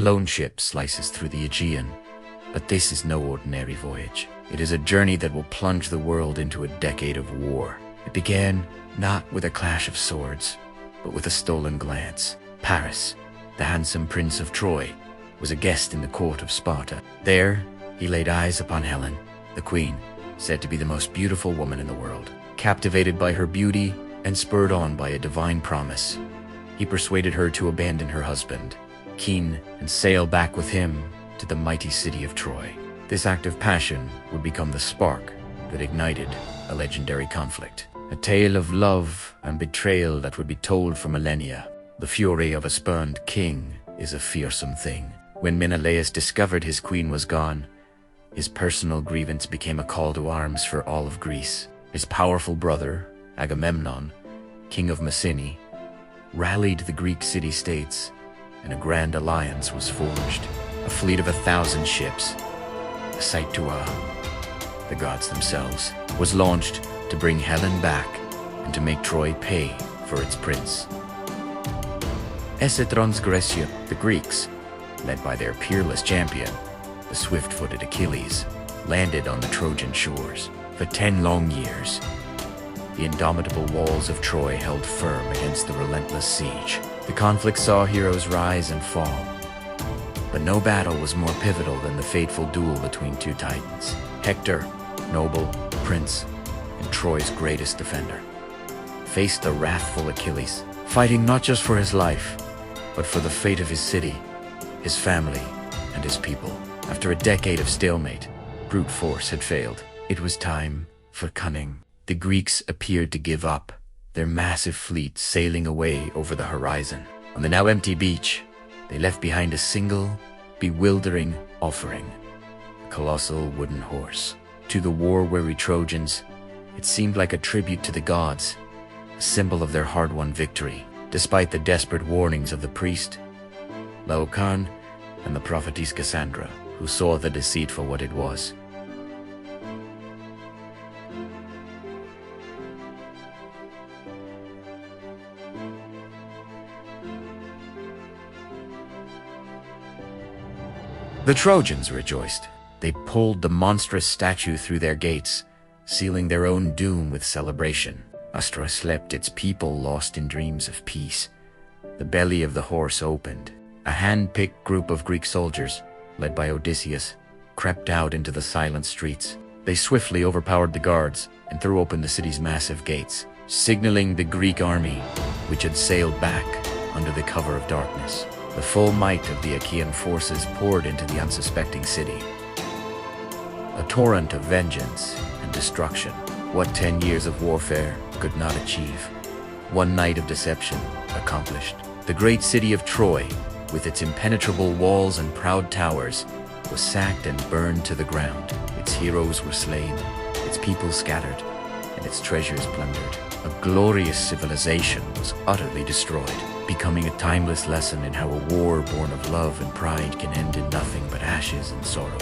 lone ship slices through the Aegean, but this is no ordinary voyage. It is a journey that will plunge the world into a decade of war. It began not with a clash of swords, but with a stolen glance. Paris, the handsome prince of Troy, was a guest in the court of Sparta. There, he laid eyes upon Helen, the queen, said to be the most beautiful woman in the world. Captivated by her beauty and spurred on by a divine promise, he persuaded her to abandon her husband, Keane, and sail back with him to the mighty city of Troy. This act of passion would become the spark that ignited a legendary conflict. A tale of love and betrayal that would be told for millennia. The fury of a spurned king is a fearsome thing. When Menelaus discovered his queen was gone, his personal grievance became a call to arms for all of Greece. His powerful brother, Agamemnon, king of Mycenae, rallied the Greek city-states, and a grand alliance was forged. A fleet of 1,000 ships, a sight to the gods themselves, was launched to bring Helen back and to make Troy pay for its prince. Escitrons Grecia, the Greeks, led by their peerless champion, the swift-footed Achilles, landed on the Trojan shores. For 10 long years, the indomitable walls of Troy held firm against the relentless siege. The conflict saw heroes rise and fall, but no battle was more pivotal than the fateful duel between two titans. Hector, noble, prince, and Troy's greatest defender, faced the wrathful Achilles, fighting not just for his life, but for the fate of his city, his family, and his people. After a decade of stalemate, brute force had failed. It was time for cunning. The Greeks appeared to give up, their massive fleet sailing away over the horizon. On the now empty beach, they left behind a single, bewildering offering: a colossal wooden horse. To the war-weary Trojans, it seemed like a tribute to the gods, a symbol of their hard-won victory. Despite the desperate warnings of the priest, Laocoon, and the prophetess Cassandra, who saw the deceit for what it was. The Trojans rejoiced. They pulled the monstrous statue through their gates, sealing their own doom with celebration. Astra slept, its people lost in dreams of peace. The belly of the horse opened. A hand-picked group of Greek soldiers, led by Odysseus, crept out into the silent streets. They swiftly overpowered the guards and threw open the city's massive gates, signaling the Greek army, which had sailed back under the cover of darkness. The full might of the Achaean forces poured into the unsuspecting city, a torrent of vengeance and destruction. What 10 years of warfare could not achieve, one night of deception accomplished. The great city of Troy, with its impenetrable walls and proud towers, was sacked and burned to the ground. Its heroes were slain, its people scattered, and its treasures plundered. A glorious civilization was utterly destroyed, becoming a timeless lesson in how a war born of love and pride can end in nothing but ashes and sorrow.